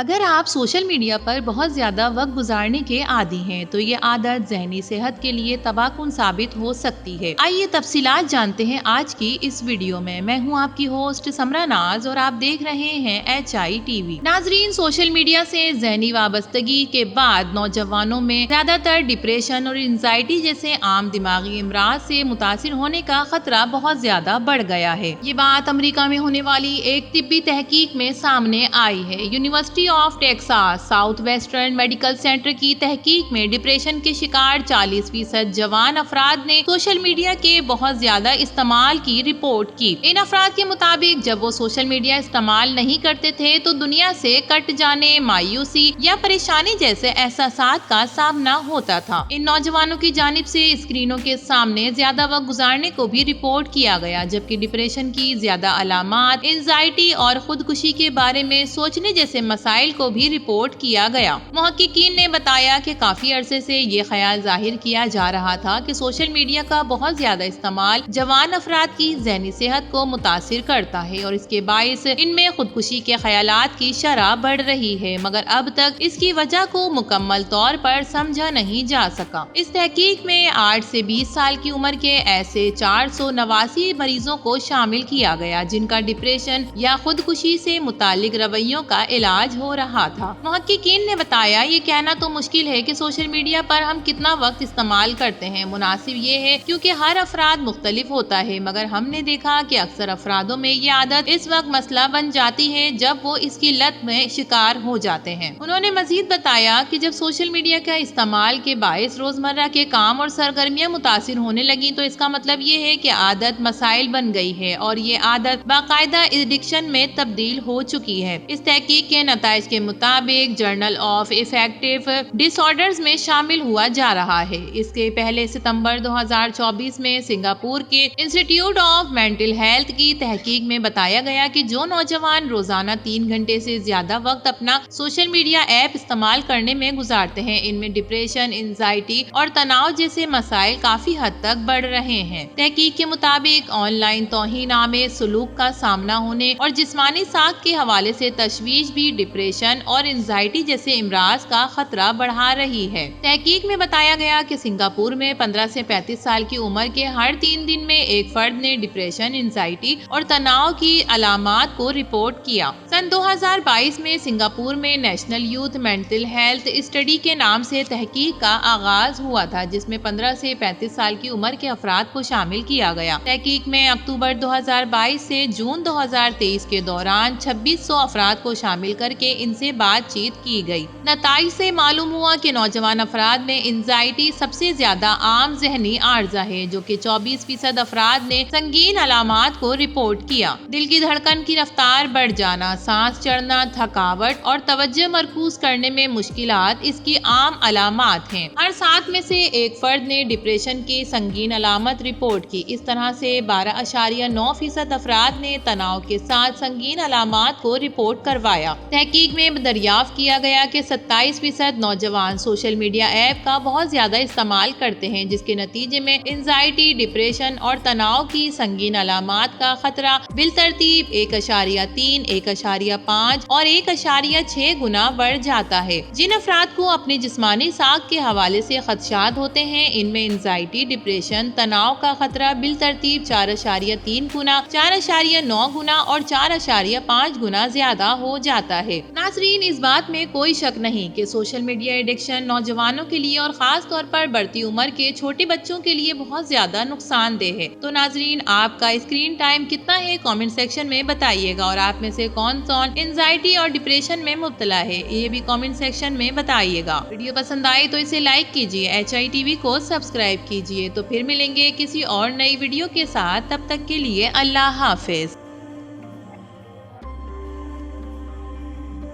اگر آپ social media پر بہت زیادہ وقت گزارنے کے عادی ہیں تو یہ عادت ذہنی صحت کے لیے تباہ کن ثابت ہو سکتی ہے۔ آئیے تفصیلات جانتے ہیں آج کی اس ویڈیو میں۔ میں ہوں آپ کی ہوسٹ سمرا ناز اور آپ دیکھ رہے ہیں HI TV۔ ناظرین، سوشل میڈیا سے ذہنی وابستگی کے بعد نوجوانوں میں زیادہ تر ڈپریشن اور انزائٹی جیسے عام دماغی امراض سے متاثر ہونے کا خطرہ بہت زیادہ بڑھ گیا ہے۔ یہ بات امریکہ میں ہونے والی ایک طبی تحقیق میں سامنے آئی ہے۔ University of Texas south western medical centre کی تحقیق میں ڈپریشن کے شکار 40% جوان افراد نے سوشل میڈیا کے بہت زیادہ استعمال کی رپورٹ کی۔ ان افراد کے مطابق جب وہ سوشل میڈیا استعمال نہیں کرتے تھے تو دنیا سے کٹ جانے، مایوسی یا پریشانی جیسے احساسات کا سامنا ہوتا تھا۔ ان نوجوانوں کی جانب سے اسکرینوں کے سامنے زیادہ وقت گزارنے کو بھی رپورٹ کیا گیا، جبکہ ڈپریشن کی زیادہ علامات، انزائٹی اور خودکشی کے بارے میں سوچنے جیسے مسائل کو بھی رپورٹ کیا گیا۔ محققین نے بتایا کہ کافی عرصے سے یہ خیال ظاہر کیا جا رہا تھا کہ سوشل میڈیا کا بہت زیادہ استعمال جوان افراد کی ذہنی صحت کو متاثر کرتا ہے اور اس کے باعث ان میں خودکشی کے خیالات کی شرح بڑھ رہی ہے، مگر اب تک اس کی وجہ کو مکمل طور پر سمجھا نہیں جا سکا۔ اس تحقیق میں 8 سے 20 سال کی عمر کے ایسے 489 مریضوں کو شامل کیا گیا جن کا ڈپریشن یا خودکشی سے متعلق رویوں کا علاج ہو رہا تھا۔ محققین نے بتایا، یہ کہنا تو مشکل ہے کہ سوشل میڈیا پر ہم کتنا وقت استعمال کرتے ہیں۔ مناسب یہ ہے کیونکہ ہر افراد مختلف ہوتا ہے، مگر ہم نے دیکھا کہ اکثر افرادوں میں یہ عادت اس وقت مسئلہ بن جاتی ہے جب وہ اس کی لت میں شکار ہو جاتے ہیں۔ انہوں نے مزید بتایا کہ جب سوشل میڈیا کا استعمال کے باعث روزمرہ کے کام اور سرگرمیاں متاثر ہونے لگیں تو اس کا مطلب یہ ہے کہ عادت مسائل بن گئی ہے اور یہ عادت باقاعدہ ایڈکشن میں تبدیل ہو چکی ہے۔ اس تحقیق کے نتائج کے مطابق جرنل آف افیکٹو ڈس آرڈرز میں شامل ہوا جا رہا ہے۔ اس کے پہلے ستمبر 2024 میں سنگاپور کے انسٹی ٹیوٹ آف مینٹل ہیلتھ کی تحقیق میں بتایا گیا کہ جو نوجوان روزانہ 3 گھنٹے سے زیادہ وقت اپنا سوشل میڈیا ایپ استعمال کرنے میں گزارتے ہیں، ان میں ڈپریشن، انزائٹی اور تناؤ جیسے مسائل کافی حد تک بڑھ رہے ہیں۔ تحقیق کے مطابق آن لائن توہین آمیز سلوک کا سامنا ہونے اور جسمانی ساخت کے حوالے سے تشویش بھی ڈپریشن اور انزائٹی جیسے امراض کا خطرہ بڑھا رہی ہے۔ تحقیق میں بتایا گیا کہ سنگاپور میں 15 سے 35 سال کی عمر کے ہر 3 دن میں ایک فرد نے ڈپریشن، انزائٹی اور تناؤ کی علامات کو رپورٹ کیا۔ سن 2022 میں سنگاپور میں national youth mental health study کے نام سے تحقیق کا آغاز ہوا تھا، جس میں 15 سے 35 سال کی عمر کے افراد کو شامل کیا گیا۔ تحقیق میں اکتوبر 2022 سے جون 2023 کے دوران 2600 افراد کو شامل کر کے ان سے بات چیت کی گئی۔ نتائج سے معلوم ہوا کہ نوجوان افراد میں انزائٹی سب سے زیادہ عام ذہنی عارضہ ہے، جو کہ 24% افراد نے سنگین علامات کو رپورٹ کیا۔ دل کی دھڑکن کی رفتار بڑھ جانا، سانس چڑھنا، تھکاوٹ اور توجہ مرکوز کرنے میں مشکلات اس کی عام علامات ہیں۔ ہر 7 میں سے ایک فرد نے ڈپریشن کی سنگین علامت رپورٹ کی۔ اس طرح سے 12.9% افراد نے تناؤ کے ساتھ سنگین علامات کو رپورٹ کروایا۔ تحقیق میں دریافت کیا گیا کہ 27% نوجوان سوشل میڈیا ایپ کا بہت زیادہ استعمال کرتے ہیں، جس کے نتیجے میں انزائٹی، ڈپریشن اور تناؤ کی سنگین علامات کا خطرہ بالترتیب 1.3، 1.5 اور 1.6 گنا بڑھ جاتا ہے۔ جن افراد کو اپنی جسمانی ساخت کے حوالے سے خدشات ہوتے ہیں، ان میں انزائٹی، ڈپریشن، تناؤ کا خطرہ بالترتیب 4.3 گنا، 4.9 گنا اور 4.5 گنا زیادہ ہو جاتا ہے۔ ناظرین، اس بات میں کوئی شک نہیں کہ سوشل میڈیا ایڈکشن نوجوانوں کے لیے اور خاص طور پر بڑھتی عمر کے چھوٹے بچوں کے لیے بہت زیادہ نقصان دہ ہے۔ تو ناظرین، آپ کا اسکرین ٹائم کتنا ہے کامنٹ سیکشن میں بتائیے گا، اور آپ میں سے کون انزائٹی اور ڈپریشن میں مبتلا ہے، یہ بھی کامنٹ سیکشن میں بتائیے گا۔ ویڈیو پسند آئے تو اسے لائک کیجیے، HI TV کو سبسکرائب کیجیے۔ تو پھر ملیں گے کسی اور نئی ویڈیو کے ساتھ، تب تک کے لیے اللہ حافظ۔